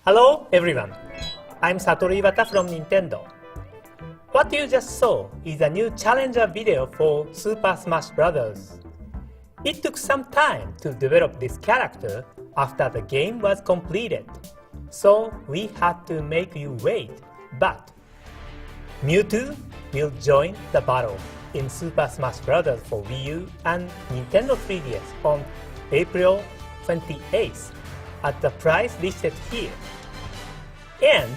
Hello everyone, I'm Satoru Iwata from Nintendo. What you just saw is a new challenger video for Super Smash Bros. It took some time to develop this character after the game was completed, so we had to make you wait, but Mewtwo will join the battle in Super Smash Bros. For Wii U and Nintendo 3DS on April 28th at the price listed here. And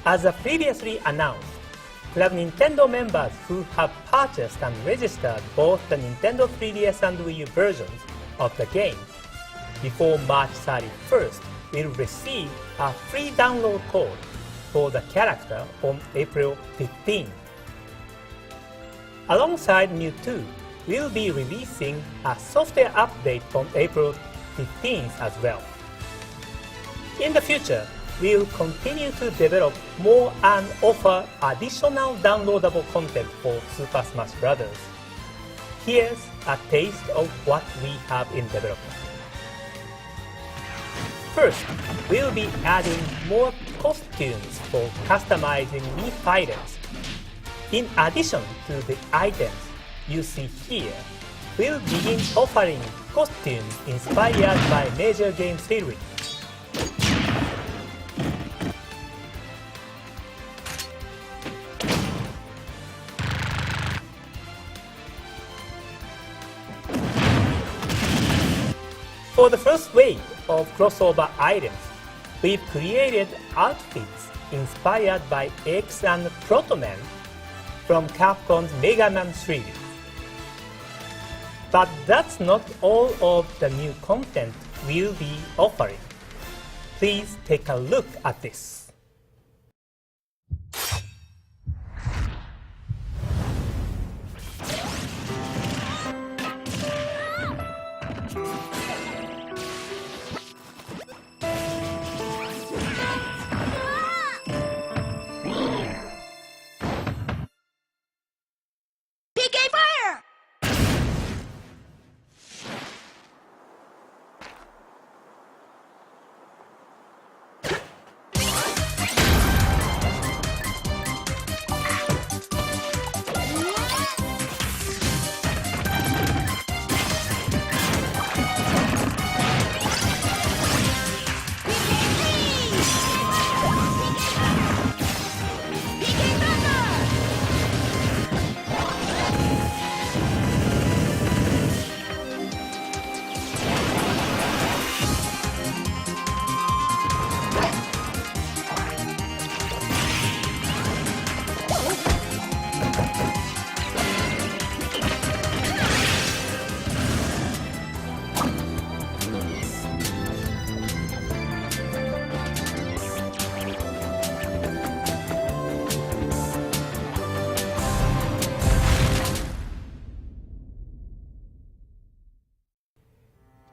as previously announced, Club Nintendo members who have purchased and registered both the Nintendo 3DS and Wii U versions of the game before March 31st will receive a free download code for the character on April 15th. Alongside Mewtwo, we'll be releasing a software update on April 15th as well. In the future, we'll continue to develop more and offer additional downloadable content for Super Smash Bros. Here's a taste of what we have in development. First, we'll be adding more costumes for customizing Mii fighters. In addition to the items you see here, we'll begin offering costumes inspired by major game series. For the first wave of crossover items, we've created outfits inspired by X and Protoman from Capcom's Megami series. But that's not all of the new content we'll be offering. Please take a look at this.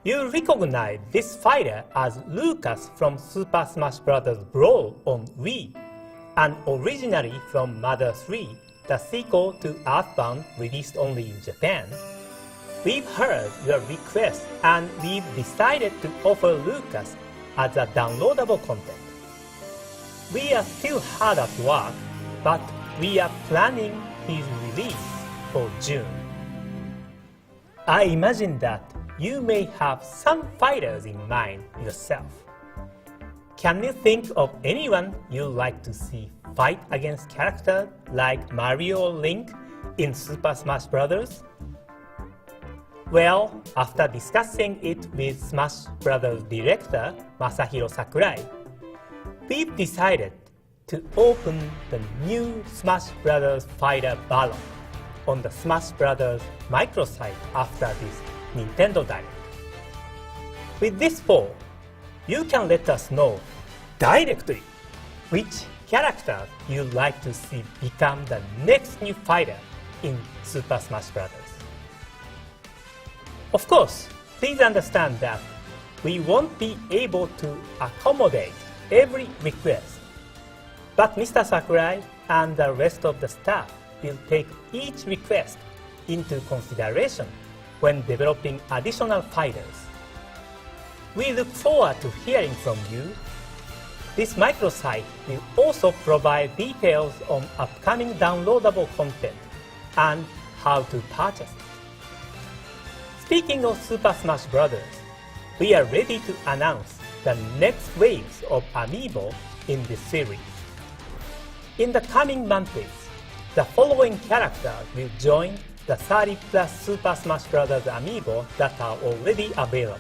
You recognize this fighter as Lucas from Super Smash Bros. Brawl on Wii, and originally from Mother 3, the sequel to Earthbound released only in Japan. We've heard your request and we've decided to offer Lucas as a downloadable content. We are still hard at work, but we are planning his release for June. I imagine that you may have some fighters in mind yourself. Can you think of anyone you'd like to see fight against characters like Mario or Link in Super Smash Bros.? Well, after discussing it with Smash Bros. Director Masahiro Sakurai, we've decided to open the new Smash Bros. Fighter Battle on the Smash Bros. Microsite after this Nintendo Direct. With this poll, you can let us know directly which characters you'd like to see become the next new fighter in Super Smash Bros. Of course, please understand that we won't be able to accommodate every request, but Mr. Sakurai and the rest of the staff will take each request into consideration when developing additional fighters. We look forward to hearing from you. This microsite will also provide details on upcoming downloadable content and how to purchase it. Speaking of Super Smash Bros., we are ready to announce the next waves of Amiibo in this series. In the coming months, the following characters will join the 30 plus Super Smash Bros. Amiibo that are already available.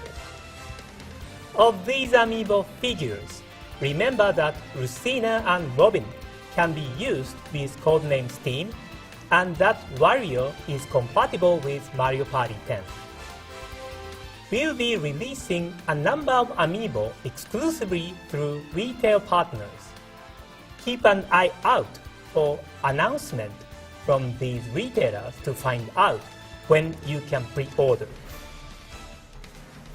Of these Amiibo figures, remember that Lucina and Robin can be used with codename Steam, and that Wario is compatible with Mario Party 10. We'll be releasing a number of Amiibo exclusively through retail partners. Keep an eye out for announcements from these retailers to find out when you can pre-order.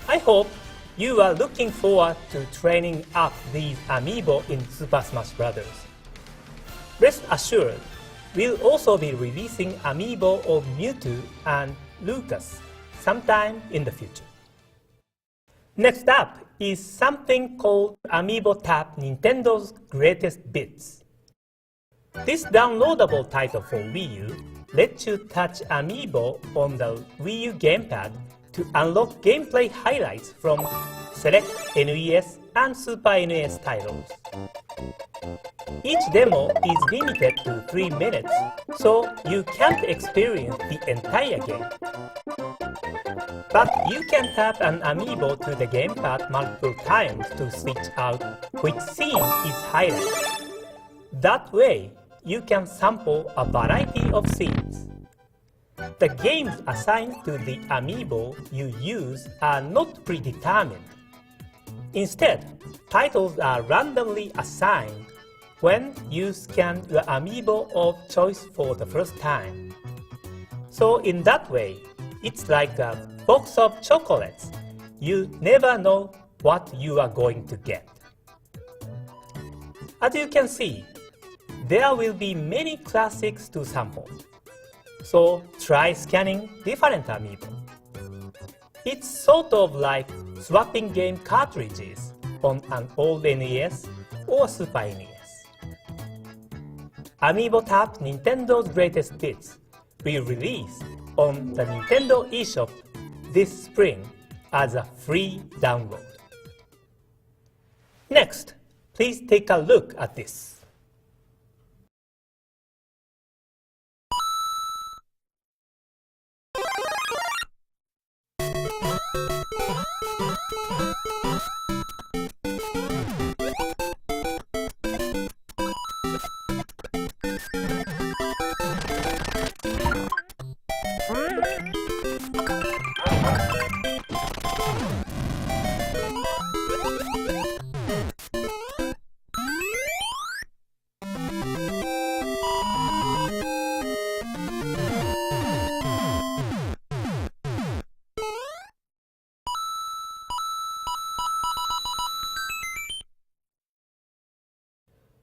I hope you are looking forward to training up these Amiibo in Super Smash Bros. Rest assured, we'll also be releasing Amiibo of Mewtwo and Lucas sometime in the future. Next up is something called Amiibo Tap Nintendo's Greatest Bits. This downloadable title for Wii U lets you touch Amiibo on the Wii U gamepad to unlock gameplay highlights from select NES and Super NES titles. Each demo is limited to 3 minutes, so you can't experience the entire game. But you can tap an Amiibo to the gamepad multiple times to switch out which scene is highlighted. That way, you can sample a variety of scenes. The games assigned to the Amiibo you use are not predetermined. Instead, titles are randomly assigned when you scan your Amiibo of choice for the first time. So in that way, it's like a box of chocolates. You never know what you are going to get. As you can see, there will be many classics to sample. So try scanning different Amiibo. It's sort of like swapping game cartridges on an old NES or Super NES. Amiibo Tap Nintendo's Greatest Bits will release on the Nintendo eShop this spring as a free download. Next, please take a look at this.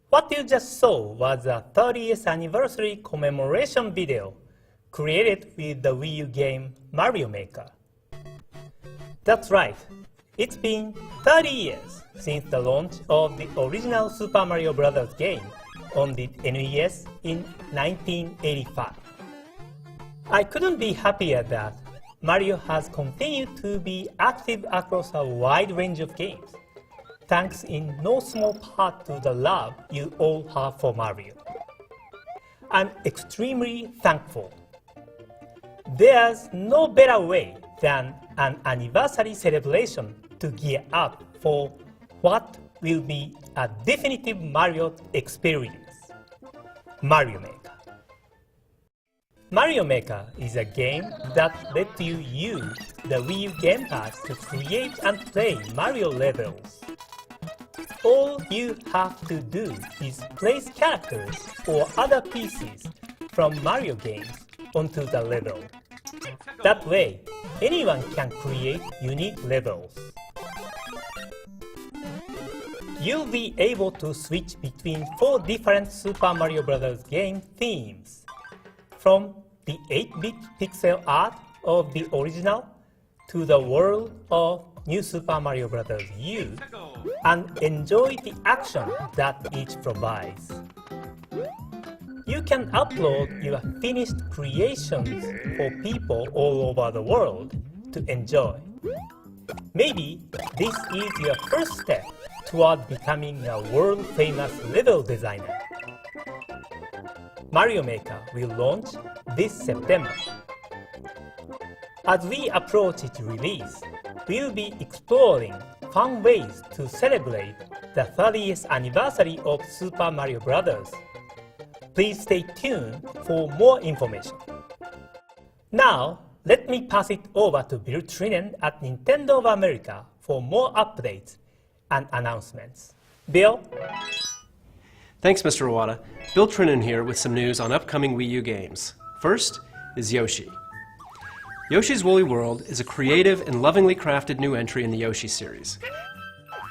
What you just saw was a 30th anniversary commemoration video created with the Wii U game Mario Maker. That's right, it's been 30 years since the launch of the original Super Mario Bros. Game on the NES in 1985. I couldn't be happier that Mario has continued to be active across a wide range of games, thanks in no small part to the love you all have for Mario. I'm extremely thankful. There's no better way than an anniversary celebration to gear up for what will be a definitive Mario experience. Mario Maker. Mario Maker is a game that lets you use the Wii U gamepad to create and play Mario levels. All you have to do is place characters or other pieces from Mario games onto the level. That way, anyone can create unique levels. You'll be able to switch between 4 different Super Mario Bros. Game themes, from the 8-bit pixel art of the original to the world of New Super Mario Bros. U and enjoy the action that each provides. You can upload your finished creations for people all over the world to enjoy. Maybe this is your first step toward becoming a world-famous level designer. Mario Maker will launch this September. As we approach its release, we'll be exploring fun ways to celebrate the 30th anniversary of Super Mario Bros. Please stay tuned for more information. Now, let me pass it over to Bill Trinan at Nintendo of America for more updates and announcements. Bill? Thanks, Mr. Iwata. Bill Trinan here with some news on upcoming Wii U games. First is Yoshi. Yoshi's Woolly World is a creative and lovingly crafted new entry in the Yoshi series.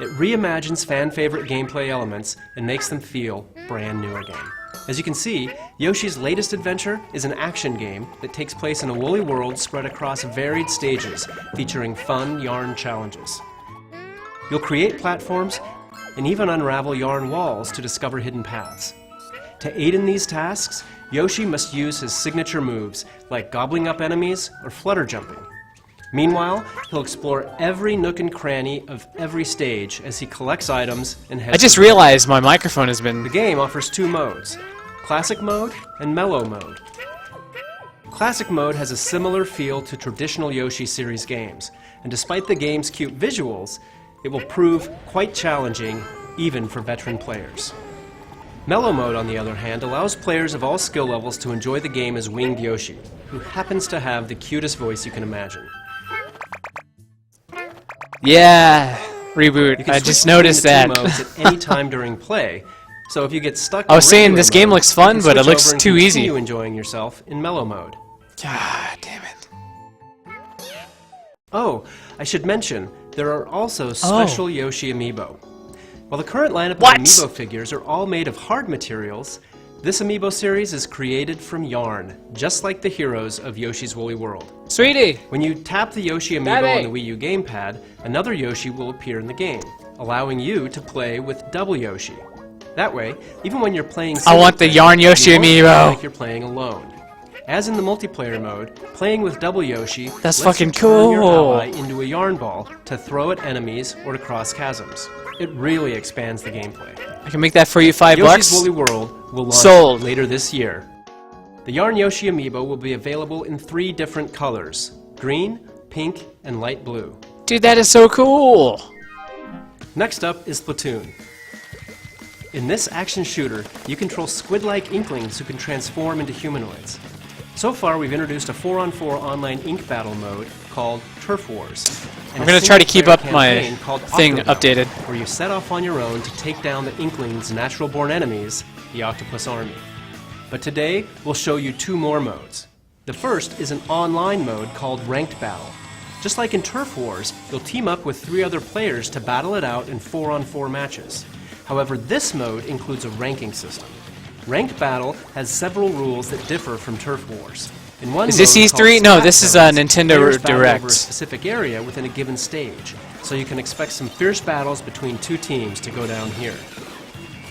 It reimagines fan-favorite gameplay elements and makes them feel brand new again. As you can see, Yoshi's latest adventure is an action game that takes place in a woolly world spread across varied stages, featuring fun yarn challenges. You'll create platforms and even unravel yarn walls to discover hidden paths. To aid in these tasks, Yoshi must use his signature moves, like gobbling up enemies or flutter jumping. Meanwhile, he'll explore every nook and cranny of every stage as he collects items and heads. I just realized my microphone has been... The game offers two modes, Classic Mode and Mellow Mode. Classic Mode has a similar feel to traditional Yoshi series games, and despite the game's cute visuals, it will prove quite challenging even for veteran players. Mellow Mode, on the other hand, allows players of all skill levels to enjoy the game as Winged Yoshi, who happens to have the cutest voice you can imagine. Yeah, reboot. I just noticed that. Modes at any time during play, so if you get stuck I was saying this game mode, looks fun, but it looks too easy. Continue enjoying yourself in Mellow Mode. God damn it. Oh, I should mention, there are also special Yoshi Amiibo. While the current lineup of Amiibo figures are all made of hard materials, this Amiibo series is created from yarn, just like the heroes of Yoshi's Woolly World. Sweetie! When you tap the Yoshi Amiibo on the Wii U gamepad, another Yoshi will appear in the game, allowing you to play with double Yoshi. That way, even when you're playing I want the yarn Yoshi you won't feel Amiibo! like you're playing alone. As in the multiplayer mode, playing with double Yoshi That's lets fucking you turn your cool. ally into a yarn ball to throw at enemies or to cross chasms. It really expands the gameplay. I can make that for you $5. Yoshi's Woolly World will launch later this year. The Yarn Yoshi Amiibo will be available in 3 different colors: green, pink, and light blue. Dude, that is so cool! Next up is Splatoon. In this action shooter, you control squid-like inklings who can transform into humanoids. So far, we've introduced a 4-on-4 online ink battle mode called Turf Wars. I'm gonna try to keep up my thing Octodome, updated. where you set off on your own to take down the Inklings' natural-born enemies, the Octopus Army. But today, we'll show you 2 more modes. The first is an online mode called Ranked Battle. Just like in Turf Wars, you'll team up with 3 other players to battle it out in 4-on-4 matches. However, this mode includes a ranking system. Ranked Battle has several rules that differ from Turf Wars. In one Is this mode E3? called No, Spat this is Zones, Nintendo players battle Direct. over a specific area within a given stage, so you can expect some fierce battles between 2 teams to go down here.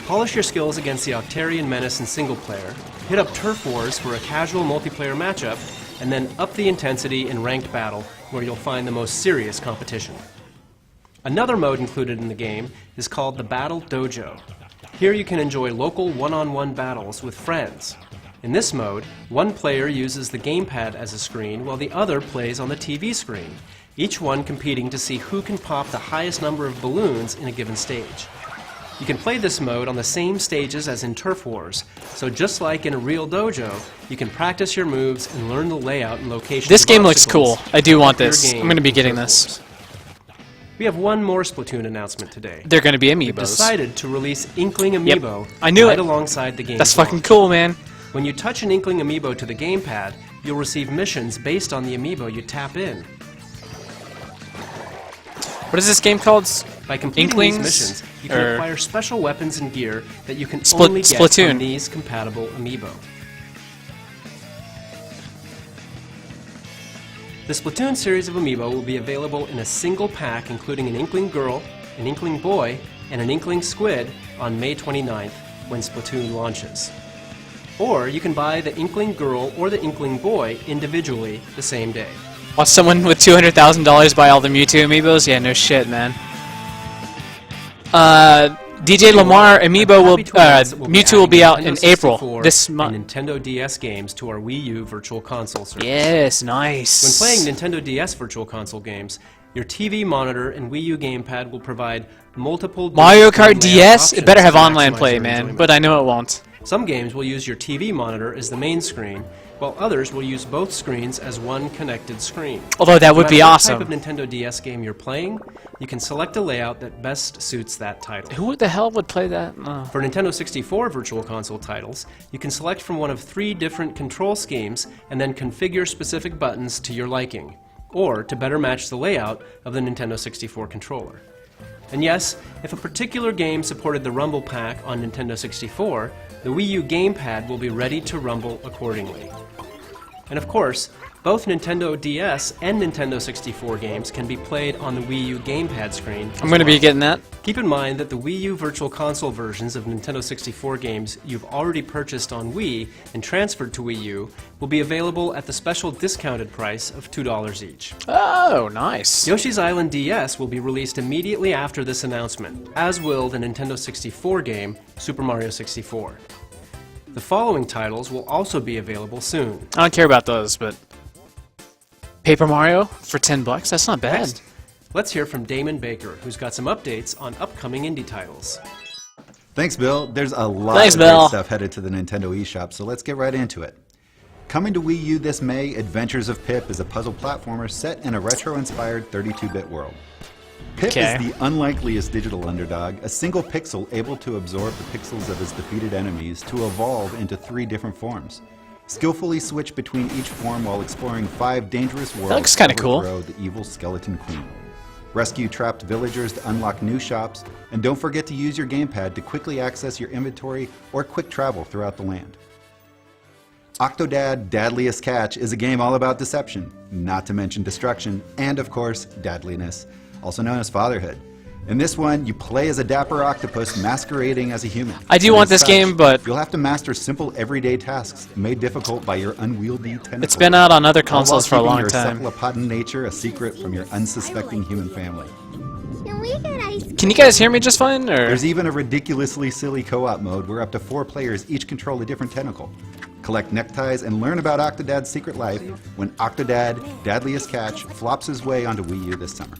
Polish your skills against the Octarian Menace in single player, hit up Turf Wars for a casual multiplayer matchup, and then up the intensity in Ranked Battle, where you'll find the most serious competition. Another mode included in the game is called the Battle Dojo. Here you can enjoy local one-on-one battles with friends. In this mode, one player uses the gamepad as a screen while the other plays on the TV screen, each one competing to see who can pop the highest number of balloons in a given stage. You can play this mode on the same stages as in Turf Wars, so just like in a real dojo, you can practice your moves and learn the layout and location. This game looks cool. I do want this. I'm gonna be getting this. We have one more Splatoon announcement today. They're gonna be We've Amiibos. decided to release Inkling Amiibo I knew right it. alongside the game. That's fucking cool, man. When you touch an Inkling Amiibo to the gamepad, you'll receive missions based on the Amiibo you tap in. What is this game called? By completing Inklings? these missions, you can acquire special weapons and gear that you can Spl- only get Splatoon. from these compatible Amiibo. The Splatoon series of Amiibo will be available in a single pack including an Inkling Girl, an Inkling Boy, and an Inkling Squid on May 29th when Splatoon launches. Or you can buy the Inkling Girl or the Inkling Boy individually the same day. Watch someone with $200,000 buy all the Mewtwo amiibos? Yeah, no shit, man. DJ Lamar Amiibo will, Mewtwo will be out in April this month. Nintendo DS games to our Wii U Virtual Console service. Yes, nice. When playing Nintendo DS Virtual Console games, your TV monitor and Wii U gamepad will provide multiple Mario Kart DS? It better have to online maximize play, your man, enjoyment. but I know it won't. Some games will use your TV monitor as the main screen, while others will use both screens as one connected screen. Although that would be No matter awesome. what type of Nintendo DS game you're playing, you can select a layout that best suits that title. Who the hell would play that? For Nintendo 64 Virtual Console titles, you can select from one of 3 different control schemes and then configure specific buttons to your liking, or to better match the layout of the Nintendo 64 controller. And yes, if a particular game supported the Rumble Pack on Nintendo 64, the Wii U gamepad will be ready to rumble accordingly. And of course, both Nintendo DS and Nintendo 64 games can be played on the Wii U gamepad screen. I'm going to be getting that. Keep in mind that the Wii U Virtual Console versions of Nintendo 64 games you've already purchased on Wii and transferred to Wii U will be available at the special discounted price of $2 each. Oh, nice. Yoshi's Island DS will be released immediately after this announcement, as will the Nintendo 64 game Super Mario 64. The following titles will also be available soon. I don't care about those, but Paper Mario for $10? That's not bad. Next, let's hear from Damon Baker, who's got some updates on upcoming indie titles. Thanks, Bill. There's a lot Thanks, of Bill. great stuff headed to the Nintendo eShop, so let's get right into it. Coming to Wii U this May, Adventures of Pip is a puzzle platformer set in a retro-inspired 32-bit world. Pip Okay. is the unlikeliest digital underdog, a single pixel able to absorb the pixels of his defeated enemies to evolve into 3 different forms. Skillfully switch between each form while exploring 5 dangerous worlds looks kinda to cool. overthrow the evil Skeleton Queen. Rescue trapped villagers to unlock new shops, and don't forget to use your gamepad to quickly access your inventory or quick travel throughout the land. Octodad Dadliest Catch is a game all about deception, not to mention destruction, and of course, dadliness, also known as fatherhood. In this one, you play as a dapper octopus masquerading as a human. I do And want as this such, game, but you'll have to master simple everyday tasks made difficult by your unwieldy tentacles. it's been out on other all while consoles for a keeping long your time. cephalopod nature a secret from your unsuspecting human family. Can we get ice cream? Can you guys hear me just fine, or? There's even a ridiculously silly co-op mode where up to 4 players each control a different tentacle. Collect neckties and learn about Octodad's secret life when Octodad Dadliest Catch flops his way onto Wii U this summer.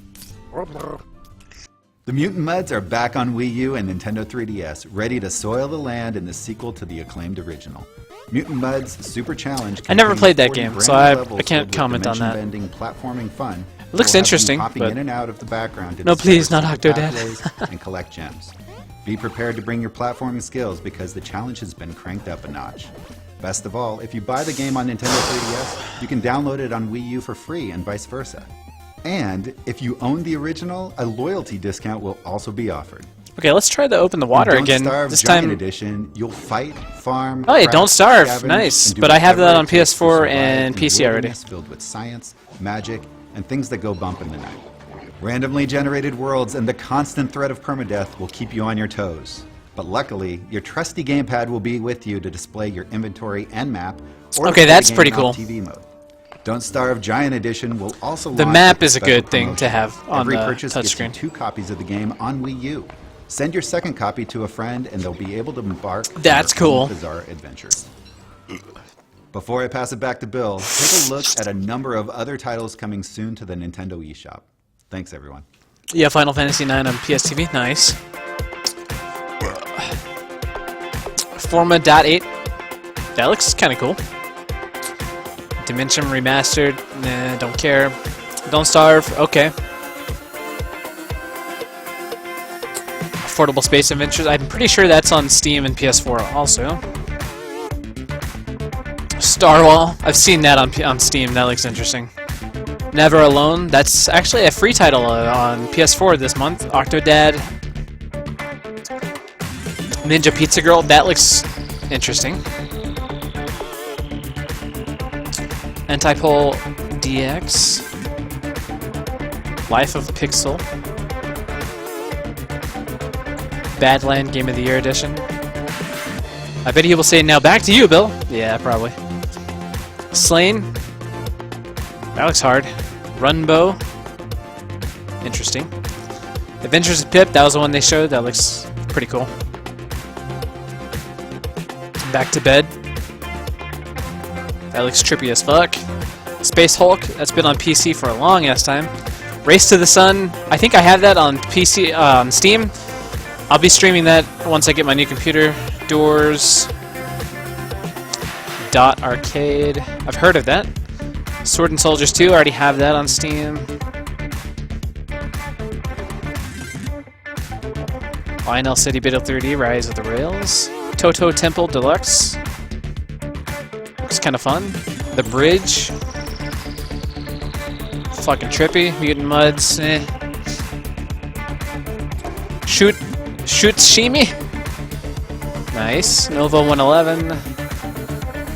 The Mutant Muds are back on Wii U and Nintendo 3DS, ready to soil the land in the sequel to the acclaimed original. Mutant Muds Super Challenge. I never contains played that 40 game, brand so new I levels can't filled with comment on that. dimension-bending platforming fun. It looks We'll have you interesting, hopping but- in and out of the background to No, discover please, not secret Octodad. pathways and collect gems. Be prepared to bring your platforming skills because the challenge has been cranked up a notch. Best of all, if you buy the game on Nintendo 3DS, you can download it on Wii U for free and vice versa. And if you own the original, a loyalty discount will also be offered. Okay, let's try to open the water In Don't again. Starve This Giant time. Edition, you'll fight, farm, Oh, yeah, craft, Don't Starve. scavenge, Nice. and do But I have that whatever on it takes to PS4 survive and in a PC already. wilderness filled with science, magic, and things that go bump in the night. Randomly generated worlds and the constant threat of permadeath will keep you on your toes. But luckily, your trusty gamepad will be with you to display your inventory and map. Or Okay, play the that's game pretty in cool. off-TV mode. Don't Starve Giant Edition will also The launch map with a is a special good thing to promotion. have on Every the purchase gets you touchscreen. 2 copies of the game on Wii U. Send your second copy to a friend and they'll be able to embark on That's their own cool. bizarre adventures. Before I pass it back to Bill, take a look at a number of other titles coming soon to the Nintendo eShop. Thanks, everyone. Yeah, Final Fantasy IX on PS TV. Nice. Forma.8. That looks kind of cool. Dimension Remastered. Nah, don't care. Don't Starve. Okay. Affordable Space Adventures. I'm pretty sure that's on Steam and PS4 also. Starwall. I've seen that on Steam. That looks interesting. Never Alone. That's actually a free title on PS4 this month. Octodad. Ninja Pizza Girl. That looks interesting. Antipole DX. Life of Pixel. Badland Game of the Year edition. I bet he will say, now back to you, Bill. Yeah, probably. Slain. That looks hard. Runbow. Interesting. Adventures of Pip, that was the one they showed. That looks pretty cool. Back to Bed. That looks trippy as fuck. Space Hulk, that's been on PC for a long ass time. Race to the Sun, I think I have that on PC, on Steam. I'll be streaming that once I get my new computer. Doors. Dot Arcade, I've heard of that. Sword and Soldiers 2, I already have that on Steam. Lionel City Battle 3D, Rise of the Rails. Toto Temple Deluxe. Looks kind of fun. The Bridge. Fucking trippy. Mutant Muds. Shoot Shimi. Nice. Nova 111.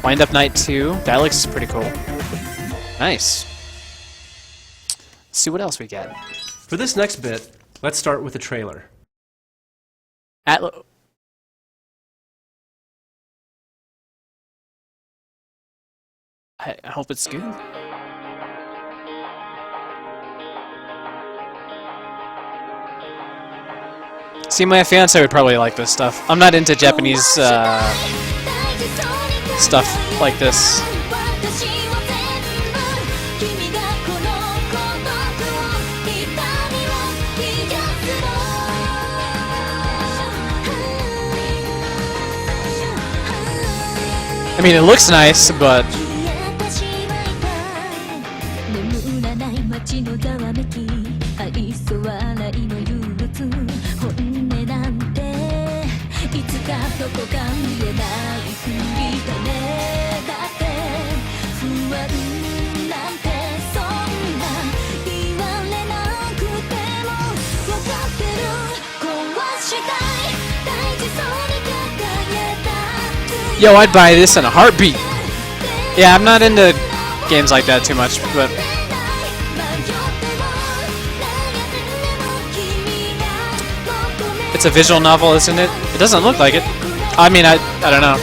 Wind Up Night 2. That looks pretty cool. Nice. Let's see what else we got. For this next bit, let's start with a trailer. Atlo. I hope it's good. See, my fiance would probably like this stuff. I'm not into Japanese stuff like this. I mean, it looks nice, but yo, I'd buy this in a heartbeat. Yeah, I'm not into games like that too much, but it's a visual novel, isn't it? It doesn't look like it. I mean, I don't know.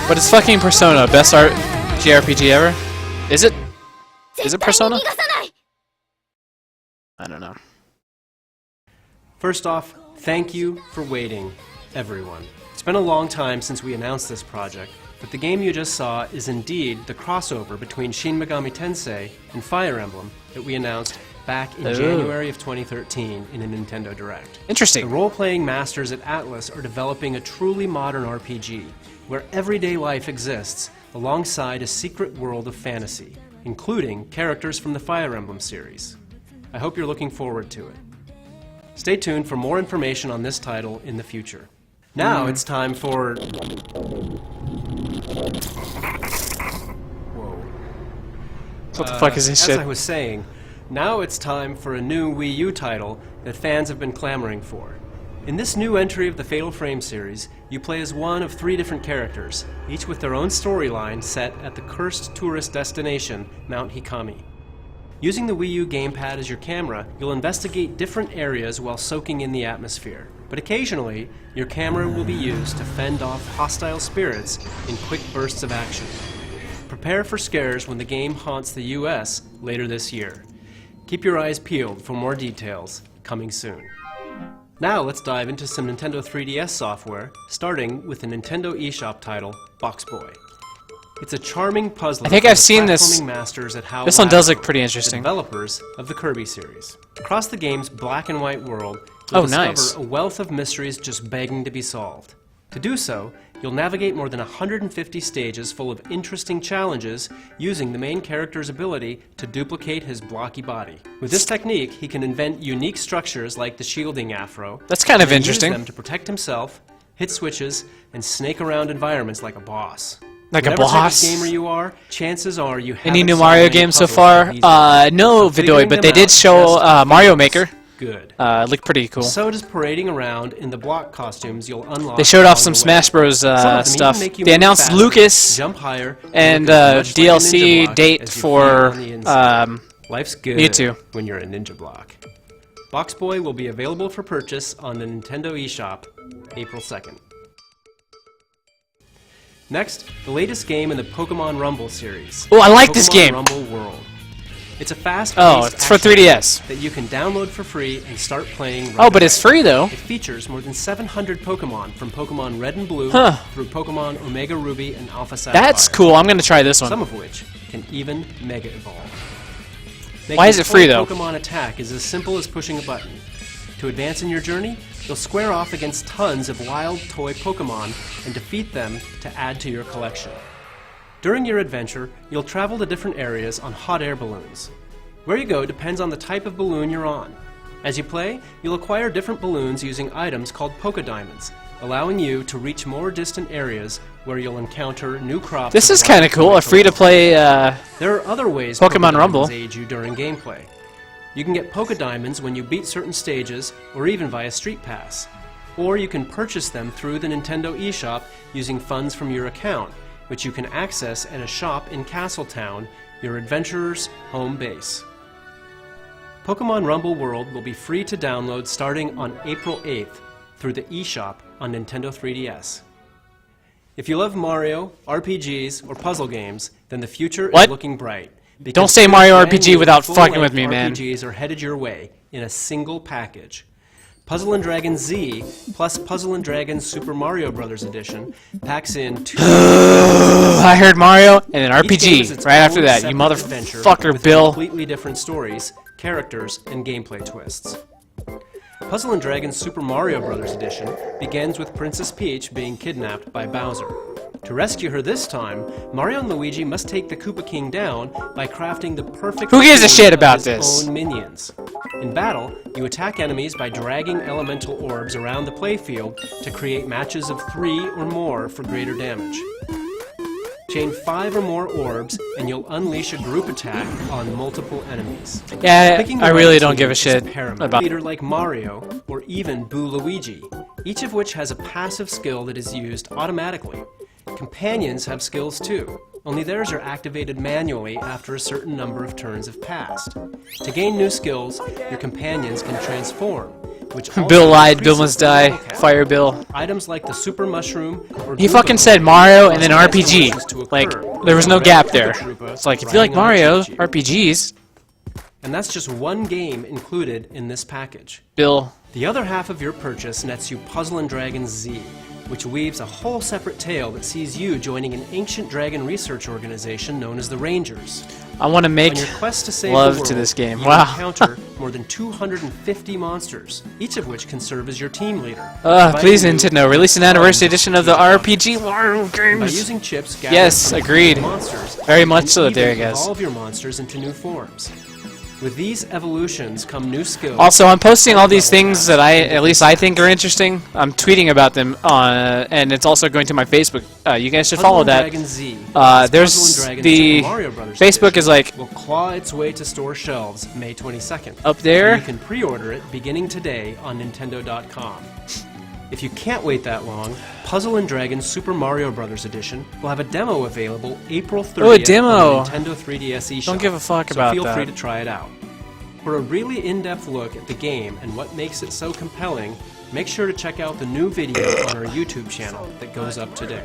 But it's fucking Persona, best art JRPG ever. Is it? Is it Persona? I don't know. First off, thank you for waiting, everyone. It's been a long time since we announced this project, but the game you just saw is indeed the crossover between Shin Megami Tensei and Fire Emblem that we announced back in January of 2013 in a Nintendo Direct. Interesting. The role-playing masters at Atlus are developing a truly modern RPG, where everyday life exists alongside a secret world of fantasy, including characters from the Fire Emblem series. I hope you're looking forward to it. Stay tuned for more information on this title in the future. Now it's time for... Whoa. What the fuck is this shit? As I was saying, now it's time for a new Wii U title that fans have been clamoring for. In this new entry of the Fatal Frame series, you play as one of 3 different characters, each with their own storyline set at the cursed tourist destination, Mount Hikami. Using the Wii U gamepad as your camera, you'll investigate different areas while soaking in the atmosphere. But occasionally, your camera will be used to fend off hostile spirits in quick bursts of action. Prepare for scares when the game haunts the US later this year. Keep your eyes peeled for more details, coming soon. Now let's dive into some Nintendo 3DS software, starting with the Nintendo eShop title, Box Boy. It's a charming puzzler. I think I've seen this. Masters at How This one does look Hasbro, pretty the interesting. developers of the Kirby series. Across the game's black and white world, you'll discover nice. a wealth of mysteries just begging to be solved. To do so, you'll navigate more than 150 stages full of interesting challenges using the main character's ability to duplicate his blocky body. With this technique, he can invent unique structures like the shielding afro. That's kind of and interesting. Use them to protect himself, hit switches, and snake around environments like a boss. Like a Whatever type of boss? gamer you are, chances are you Any haven't new solved Mario any games so puzzles far? like these. No, Figuring Vidoy, but them they did out show just Mario begins. Maker. good. It looked pretty cool. So does parading around in the block costumes you'll unlock. They showed off along some the way. Smash Bros. Some of them even Stuff. make you They move announced faster, Lucas jump higher, and look much like a DLC ninja block date as you for feel on the inside. um, Life's good Mewtwo. when you're a ninja block. Box Boy will be available for purchase on the Nintendo eShop April 2nd. Next, the latest game in the Pokemon Rumble series. Oh, I like this game. Pokemon Rumble World. It's a fast-paced Oh, it's for action 3DS. that you can download for free and start playing. Oh, but it's free though. It features more than 700 Pokemon from Pokemon Red and Blue through Pokemon Omega Ruby and Alpha Sapphire. That's cool. I'm gonna try this one. Some of which can even Mega Evolve. Why is it free, though? Pokemon attack is as simple as pushing a button. To advance in your journey, you'll square off against tons of wild toy Pokemon and defeat them to add to your collection. During your adventure, you'll travel to different areas on hot air balloons. Where you go depends on the type of balloon you're on. As you play, you'll acquire different balloons using items called Poké Diamonds, allowing you to reach more distant areas where you'll encounter new crops. This of is kind of wild cool. toy A free-to-play. There are other ways Pokemon Poké Rumble. Diamonds aid you during gameplay. You can get Poké Diamonds when you beat certain stages, or even via StreetPass. Or you can purchase them through the Nintendo eShop using funds from your account, which you can access at a shop in Castletown, your adventurer's home base. Pokemon Rumble World will be free to download starting on April 8th through the eShop on Nintendo 3DS. If you love Mario, RPGs, or puzzle games, then the future What? is looking bright. Don't say Because Mario brand RPG new without full-length fucking with me, man. RPGs are headed your way in a single package. Puzzle & Dragon Z plus Puzzle & Dragon Super Mario Bros. Edition packs in two. I heard Mario and then Each game is RPG its right after own that. You separate adventure motherfucker, with Bill. completely different stories, characters, and gameplay twists. Puzzle & Dragon Super Mario Bros. Edition begins with Princess Peach being kidnapped by Bowser. To rescue her this time, Mario and Luigi must take the Koopa King down by crafting the perfect Who gives a team shit of about his this? own minions. In battle, you attack enemies by dragging elemental orbs around the playfield to create matches of 3 or more for greater damage. Chain 5 or more orbs, and you'll unleash a group attack on multiple enemies. Yeah, Picking the I right really don't team give a is shit paramount. about. Leader like Mario or even Boo Luigi, each of which has a passive skill that is used automatically. Companions have skills too, only theirs are activated manually after a certain number of turns have passed. To gain new skills, your companions can transform, which also Bill lied. Bill increases must the die. level cap. Fire Bill. Items like the Super Mushroom or He Koopa fucking Ball said Mario and then cause RPG. transformations to Like, occur. there was no Red gap Koopa there. Troopa It's like, if you like riding on a Mario, Pikachu. RPGs, And that's just one game included in this package. Bill. The other half of your purchase nets you Puzzle & Dragon Z, which weaves a whole separate tale that sees you joining an ancient dragon research organization known as the Rangers. I want to make On your quest to save love the world, to this game. you Wow. encounter more than 250 monsters, each of which can serve as your team leader. Please, Inviting you Nintendo, release an anniversary fun edition of the RPG Mario by games. using chips gathered Yes, from agreed. monsters, Very you much can so, even there, guys. evolve your monsters into new forms. With these evolutions come new skills. Also, I'm posting all these things that at least I think are interesting. I'm tweeting about them and it's also going to my Facebook. You guys should follow Puzzle & that. Dragon Z, plus There's Puzzle & Dragon the Super Mario Bros. Facebook Edition is like will claw its way to store shelves May 22nd. up there. And you can pre-order it beginning today on Nintendo.com. If you can't wait that long, Puzzle & Dragon Super Mario Bros. Edition will have a demo available April 30th Oh, a demo! on the Nintendo 3DS eShop. Don't give a fuck so about feel that. free to try it out. For a really in-depth look at the game and what makes it so compelling, make sure to check out the new video on our YouTube channel that goes up today.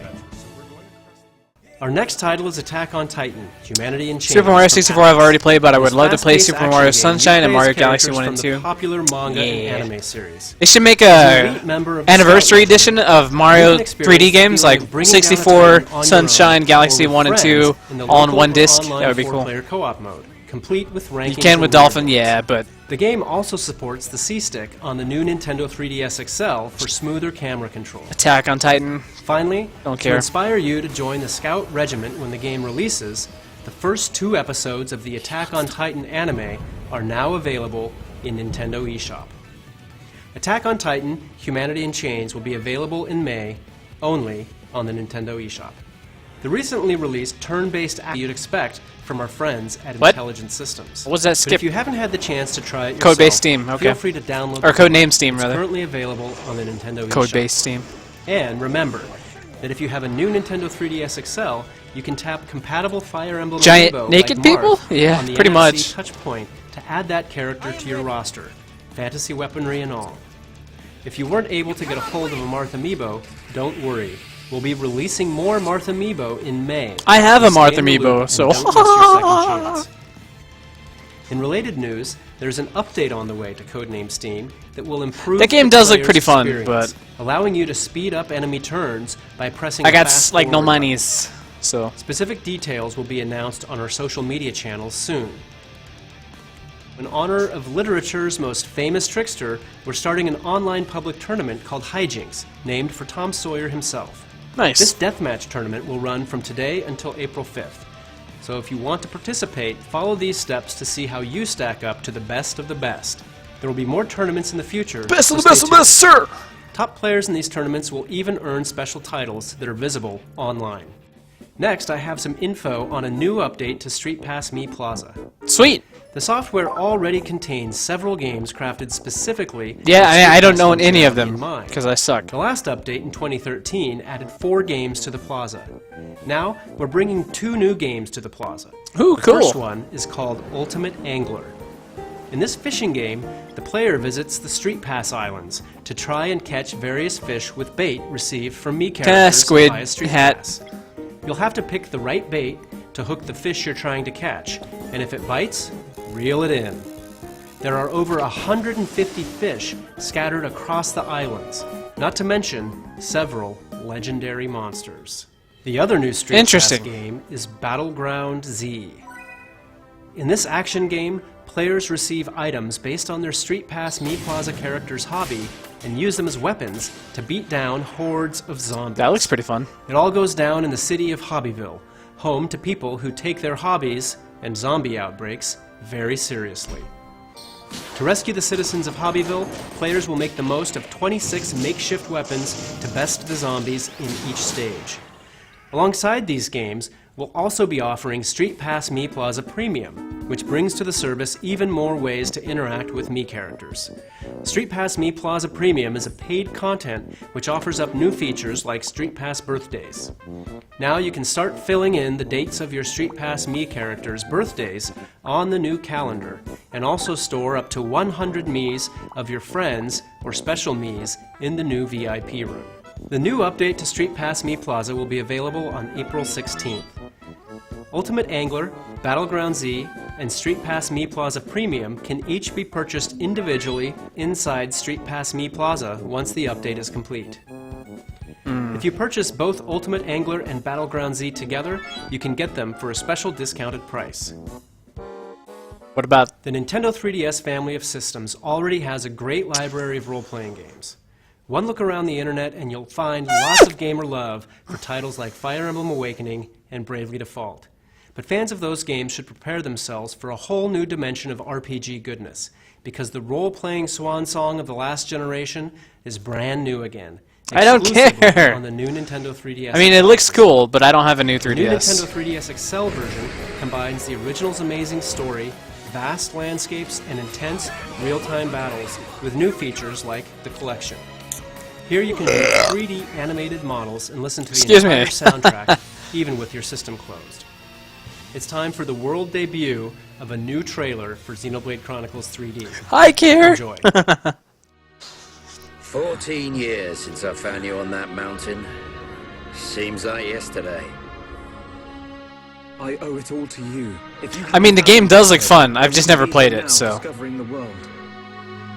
Our next title is Attack on Titan: Humanity in Chains. Super Mario 64 I've already played, but I would This love to play fast-paced Super action Mario game Sunshine and Mario recreates Galaxy characters 1 and from 2. the popular manga Yeah. and anime series. They should make As an a elite member of the anniversary Scout edition of Mario You can experience 3D games the feeling like of bringing down a 64, Titan on your Sunshine, own, Galaxy or with 1 and friends 2, in the all in local one or disc. online That would be cool. 4-player co-op mode, complete with rankings. You can with and Dolphin, leaderboards. yeah, but The game also supports the C-Stick on the new Nintendo 3DS XL for smoother camera control. Attack on Titan. Finally, Don't to care. inspire you to join the Scout Regiment when the game releases, the first 2 episodes of the Attack on Titan anime are now available in Nintendo eShop. Attack on Titan: Humanity in Chains will be available in May, only on the Nintendo eShop. The recently released turn-based app you'd expect from our friends at What? Intelligent Systems. What was that But skip? if you haven't had the chance to try it Code-based yourself, Steam, okay. feel free to download Or the code name Steam, It's rather. currently available on the Nintendo eShop. Code-based Steam. And remember that if you have a new Nintendo 3DS XL, you can tap compatible Fire Emblem Giant Amiibo naked like people? Marth Yeah, on the pretty NFC much. touch point to add that character to your roster, fantasy weaponry and all. If you weren't able to get a hold of a Marth Amiibo, don't worry. We'll be releasing more Marth Amiibo in May. I have a Stay Marth in the Amiibo, loop so- and don't miss your second chance. In related news, there's an update on the way to Codename Steam that will improve That game the does look player's pretty fun, experience, but- allowing you to speed up enemy turns by pressing I the got fast like no forward button. monies, so. Specific details will be announced on our social media channels soon. In honor of literature's most famous trickster, we're starting an online public tournament called Hijinks, named for Tom Sawyer himself. Nice. This deathmatch tournament will run from today until April 5th. So if you want to participate, follow these steps to see how you stack up to the best of the best. There will be more tournaments in the future. Best so of the best stay of the best, tuned. sir! Top players in these tournaments will even earn special titles that are visible online. Next, I have some info on a new update to StreetPass Mii Plaza. Sweet. The software already contains several games crafted specifically Yeah, with I don't StreetPass know any of functionality them, in mind. because I suck. The last update in 2013 added 4 games to the Plaza. Now, we're bringing 2 new games to the Plaza. Ooh, The cool. first one is called Ultimate Angler. In this fishing game, the player visits the StreetPass Islands to try and catch various fish with bait received from Mii characters squid via StreetPass. hat. You'll have to pick the right bait to hook the fish you're trying to catch, and if it bites, reel it in. There are over 150 fish scattered across the islands, not to mention several legendary monsters. The other new StreetPass Interesting. game is Battleground Z. In this action game, players receive items based on their StreetPass Mii Plaza character's hobby and use them as weapons to beat down hordes of zombies. That looks pretty fun. It all goes down in the city of Hobbyville, home to people who take their hobbies and zombie outbreaks very seriously. To rescue the citizens of Hobbyville, players will make the most of 26 makeshift weapons to best the zombies in each stage. Alongside these games, we'll also be offering StreetPass Mii Plaza Premium, which brings to the service even more ways to interact with Mii characters. StreetPass Mii Plaza Premium is a paid content which offers up new features like StreetPass Birthdays. Now you can start filling in the dates of your StreetPass Mii characters' birthdays on the new calendar, and also store up to 100 Miis of your friends or special Miis in the new VIP room. The new update to StreetPass Mii Plaza will be available on April 16th. Ultimate Angler, Battleground Z, and StreetPass Mii Plaza Premium can each be purchased individually inside StreetPass Mii Plaza once the update is complete. If you purchase both Ultimate Angler and Battleground Z together, you can get them for a special discounted price. What about... The Nintendo 3DS family of systems already has a great library of role-playing games. One look around the internet and you'll find lots of gamer love for titles like Fire Emblem Awakening and Bravely Default. But fans of those games should prepare themselves for a whole new dimension of RPG goodness, because the role-playing swan song of the last generation is brand new again. I don't exclusively care. On the new Nintendo 3DS. I mean, it looks cool, but I don't have a new The new 3DS. Nintendo 3DS XL version combines the original's amazing story, vast landscapes, and intense real-time battles with new features like the collection. Here you can view 3D animated models and listen to the Excuse me. entire soundtrack, even with your system closed. It's time for the world debut of a new trailer for Xenoblade Chronicles 3D. I care! Enjoy. 14 years since I found you on that mountain. Seems like yesterday. I owe it all to you. If you I mean, the game does look fun. I've just never played it, so... Discovering the world.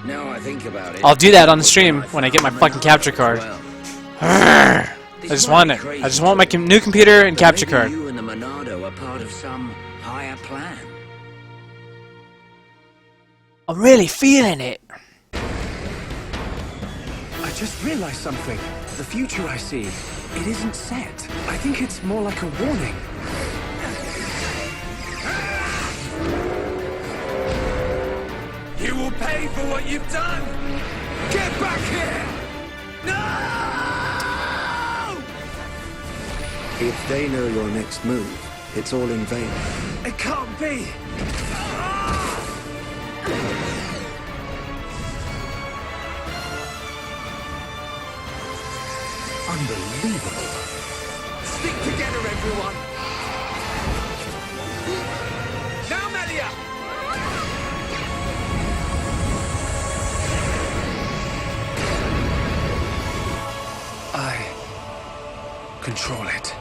Now I think about it. I'll do that on the stream when I get my fucking capture card. Well, I just want it. I just want my new computer and but capture maybe card. You and the Monado are part of some higher plan. I'm really feeling it. I just realized something. The future I see, it isn't set. I think it's more like a warning. You will pay for what you've done! Get back here! No! If they know your next move, it's all in vain. It can't be! Unbelievable. Stick together, everyone! Now, Melia! I control it.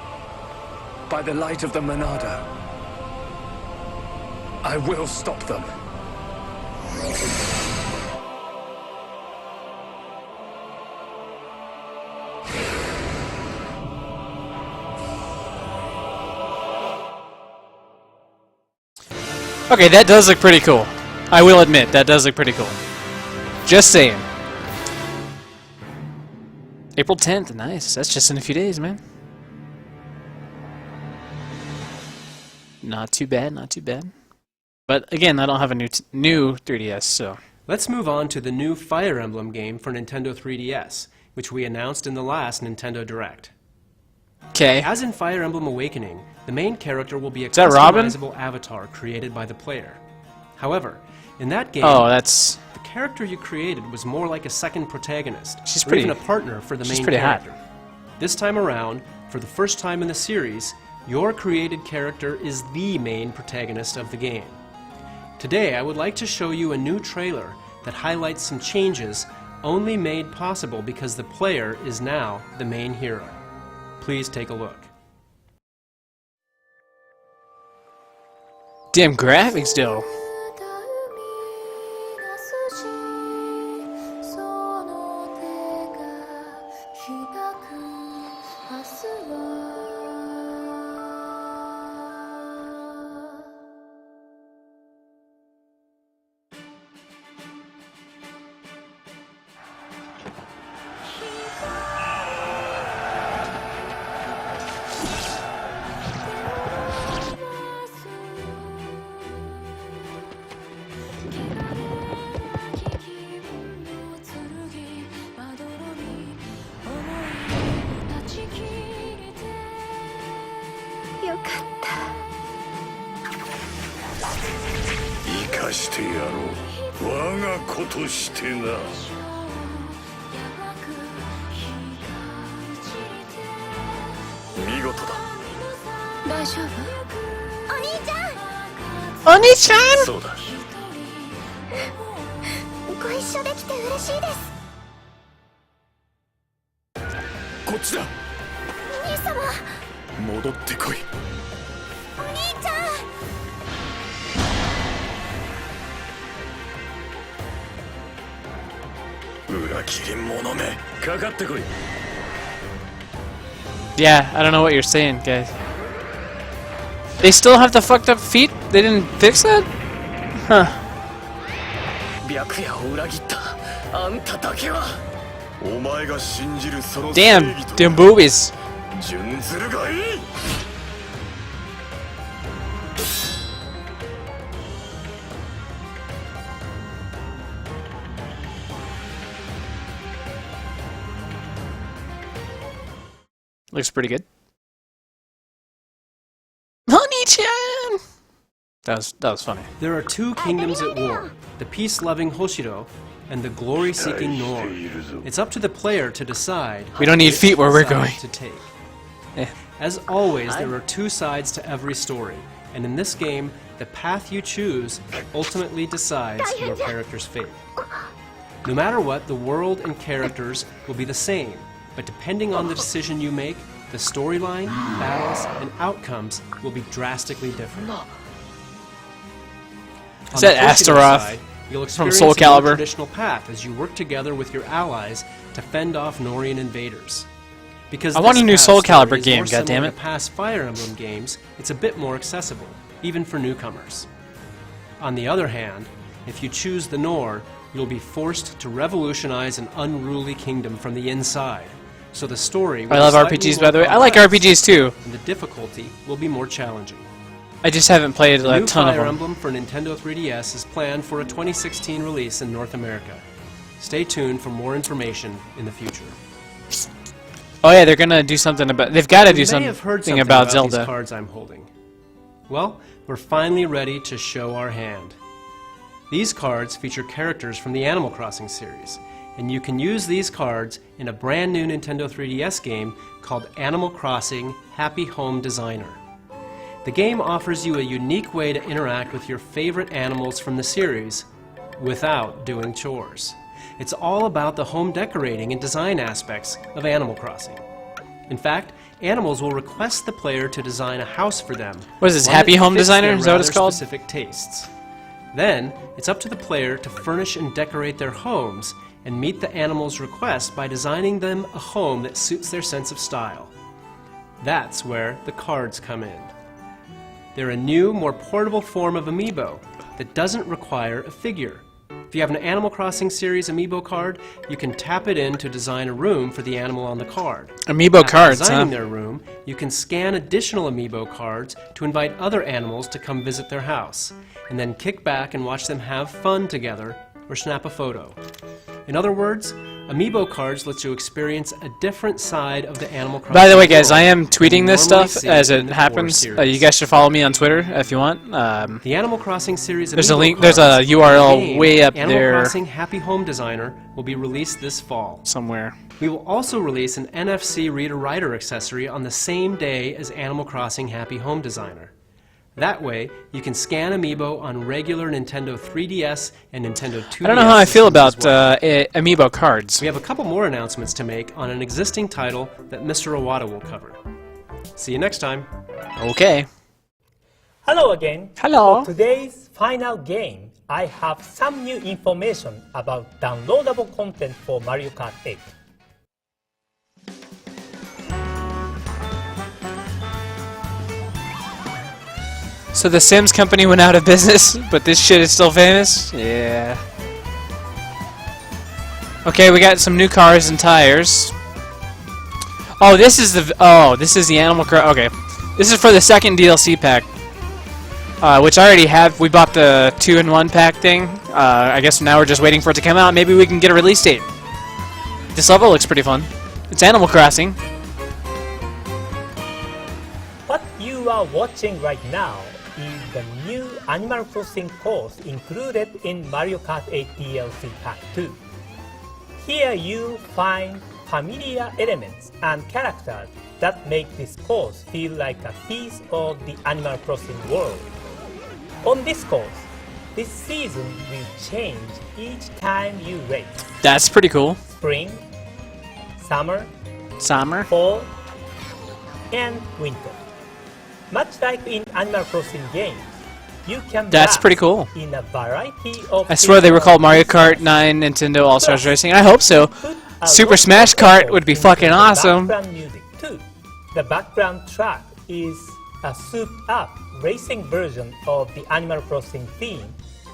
By the light of the Monada, I will stop them. Okay, that does look pretty cool. I will admit, that does look pretty cool. Just saying. April 10th, nice. That's just in a few days, man. Not too bad, not too bad. But again, I don't have a new 3DS, so... Let's move on to the new Fire Emblem game for Nintendo 3DS, which we announced in the last Nintendo Direct. Okay. As in Fire Emblem Awakening, the main character will be a that Robin? customizable avatar created by the player. However, in that game, Oh, that's... the character you created was more like a second protagonist, She's or pretty- even a partner for the she's main pretty hot. character. This time around, for the first time in the series, your created character is the main protagonist of the game. Today, I would like to show you a new trailer that highlights some changes only made possible because the player is now the main hero. Please take a look. Damn graphics, though. Oni-chan! ご一緒できて嬉しいです。こっちだ。お兄様。戻ってこい。お兄ちゃん。裏切り者め、かかってこい。Yeah, I don't know what you're saying, guys. They still have the fucked up feet? They didn't fix that? Huh. 白夜を裏切ったあんただけはお前が信じるその Damn, them boobies. 準ずるがいい Looks pretty good. Oni-chan! That was funny. There are two kingdoms at war, the peace-loving Hoshiro and the glory-seeking Nor. It's up to the player to decide We don't need which feet where we're side going. to take. Eh. As always, there are two sides to every story, and in this game, the path you choose ultimately decides your character's fate. No matter what, the world and characters will be the same, but depending on the decision you make, the storyline, battles, and outcomes will be drastically different. Is that On the Hoshiro Astaroth side, you'll from experience Soul a more Calibur? traditional path as you work together with your allies to fend off Norian invaders. Because I want this a new path Soul story Calibur is game, more similar goddammit. to past Fire Emblem games, it's a bit more accessible, even for newcomers. On the other hand, if you choose the Nor, you'll be forced to revolutionize an unruly kingdom from the inside. So the story will I love be slightly RPGs, more by the way. I like complex, RPGs too. and the difficulty will be more challenging. I just haven't played The a new ton of Fire them. Emblem for Nintendo 3DS is planned for a 2016 release in North America. Stay tuned for more information in the future. Oh yeah, they're gonna do something about. They've got to do You may have heard something something about these Zelda. cards I'm holding. Well, we're finally ready to show our hand. These cards feature characters from the Animal Crossing series, and you can use these cards in a brand new Nintendo 3DS game called Animal Crossing Happy Home Designer. The game offers you a unique way to interact with your favorite animals from the series without doing chores. It's all about the home decorating and design aspects of Animal Crossing. In fact, animals will request the player to design a house for them. What is this, one Happy that Home fits Designer? their Is that what it's rather called? Specific tastes. Then, it's up to the player to furnish and decorate their homes and meet the animals' requests by designing them a home that suits their sense of style. That's where the cards come in. They're a new, more portable form of Amiibo that doesn't require a figure. If you have an Animal Crossing series Amiibo card, you can tap it in to design a room for the animal on the card. Amiibo After cards, designing huh? their room, you can scan additional Amiibo cards to invite other animals to come visit their house, and then kick back and watch them have fun together or snap a photo. In other words, Amiibo cards lets you experience a different side of the Animal Crossing By the way, guys, world I am than tweeting you this normally stuff see as in it the core happens. series. You guys should follow me on Twitter if you want. The Animal Crossing series There's a Amiibo link- there's a cards URL and the game, way up Animal there. Crossing Happy Home Designer will be released this fall. Somewhere. We will also release an NFC reader-writer accessory on the same day as Animal Crossing Happy Home Designer. That way, you can scan Amiibo on regular Nintendo 3DS and Nintendo 2DS. I don't know how I feel systems about as well. Amiibo cards. We have a couple more announcements to make on an existing title that Mr. Iwata will cover. See you next time. Okay. Hello again. Hello. For today's final game, I have some new information about downloadable content for Mario Kart 8. So the Sims company went out of business, but this shit is still famous? Yeah. Okay, we got some new cars and tires. Oh, this is the Animal Crossing. Okay. This is for the second DLC pack. Which I already have. We bought the 2-in-1 pack thing. I guess now we're just waiting for it to come out. Maybe we can get a release date. This level looks pretty fun. It's Animal Crossing. What you are watching right now is the new Animal Crossing course included in Mario Kart 8 DLC Pack 2. Here you find familiar elements and characters that make this course feel like a piece of the Animal Crossing world. On this course, this season will change each time you race. That's pretty cool. Spring, summer, Summer. fall, and winter. Much like in Animal Crossing games, you can That's race pretty cool. in a variety of I swear they were called Mario Kart seasonal 9 Nintendo All-Stars Racing. I hope so. Put a Super lot Smash of Kart effort would be into fucking the awesome. Background music too. The background track is a souped-up racing version of the Animal Crossing theme.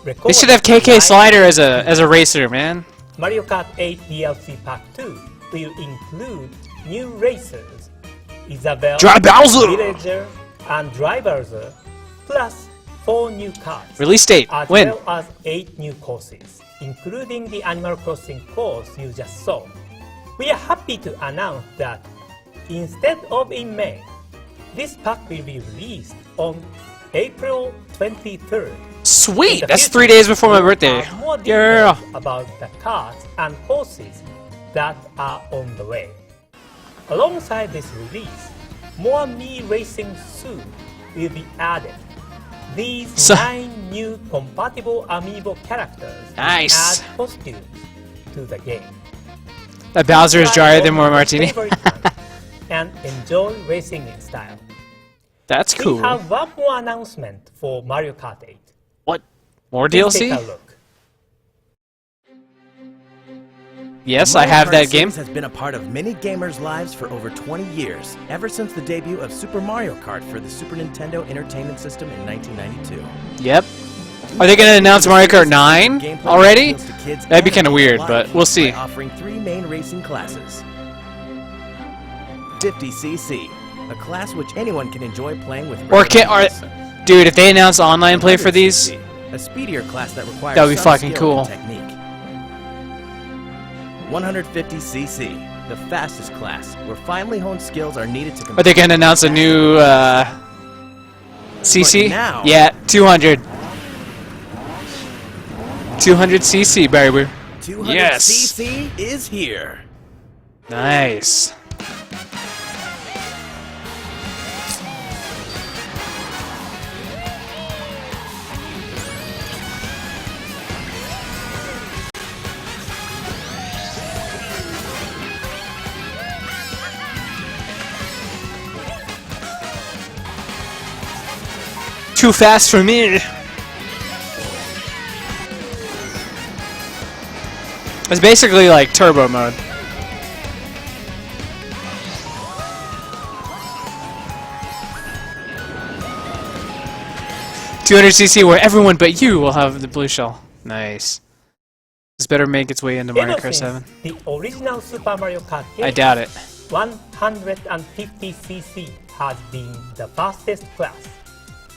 They should have KK Slider as a racer, man. Mario Kart 8 DLC Pack 2 will include new racers, Isabelle, Dry Bowser! Villager, and Drivers, plus 4 new cars, Release date. as When? well as 8 new courses, including the Animal Crossing course you just saw. We are happy to announce that instead of in May, this pack will be released on April 23rd. Sweet! In the That's future, 3 days before my we'll birthday. have more Yeah. details about the cars and courses that are on the way. Alongside this release, more Mii racing soon will be added. These So- 9 new compatible Amiibo characters will Nice. add costumes to the game. That Bowser is Try drier all than more your martini. favorite ones and enjoy racing in style. That's We cool. have one more announcement for Mario Kart 8. What? More Please take DLC? a look. Yes, The I Mario have Kart that game. series has been a part of many gamers' lives for over 20 years, ever since the debut of Super Mario Kart for the Super Nintendo Entertainment System in 1992. Yep. Are they gonna announce Mario Kart 9 Gameplay already? appeals to kids That'd be and kinda adults weird, alike but we'll see. by offering 3 main racing classes. 50cc, a class which anyone can enjoy playing with. Or regular can friends. dude, if they announce online play for these, 100cc, a speedier class that requires That would be some fucking skill cool. and technique. 150cc, the fastest class, where finely honed skills are needed to Are compete. they gonna announce a new CC? But now- Yeah, 200. 200 CC, baby. 200 Yes. CC is here. Nice. Too fast for me. It's basically like turbo mode. $200cc where everyone but you will have the blue shell. Nice. This better make its way into Mario Ever Kart since 7. the original Super Mario Kart game, I doubt it. 150cc has been the fastest class.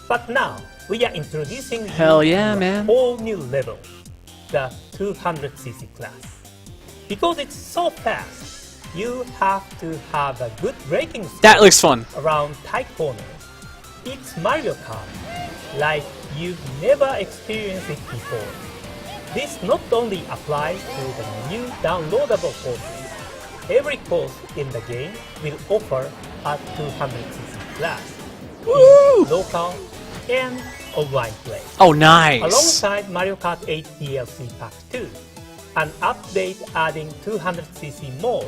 But now, we are introducing Hell you yeah, to a man. whole new level, the 200cc class. Because it's so fast, you have to have a good braking skill That looks fun. around tight corners. It's Mario Kart, like you've never experienced it before. This not only applies to the new downloadable courses. Every course in the game will offer a 200cc class in local and online play. Oh, nice. Alongside Mario Kart 8 DLC Pack 2, an update adding 200cc mode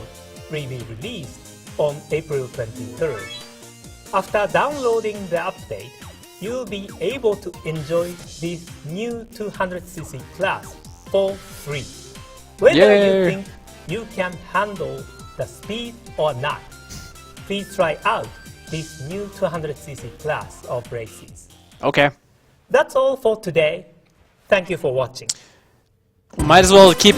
will be released on April 23rd. After downloading the update, you'll be able to enjoy this new 200cc class for free. Whether Yay. you think you can handle the speed or not, please try out this new 200cc class of races. Okay. That's all for today. Thank you for watching. Might as well keep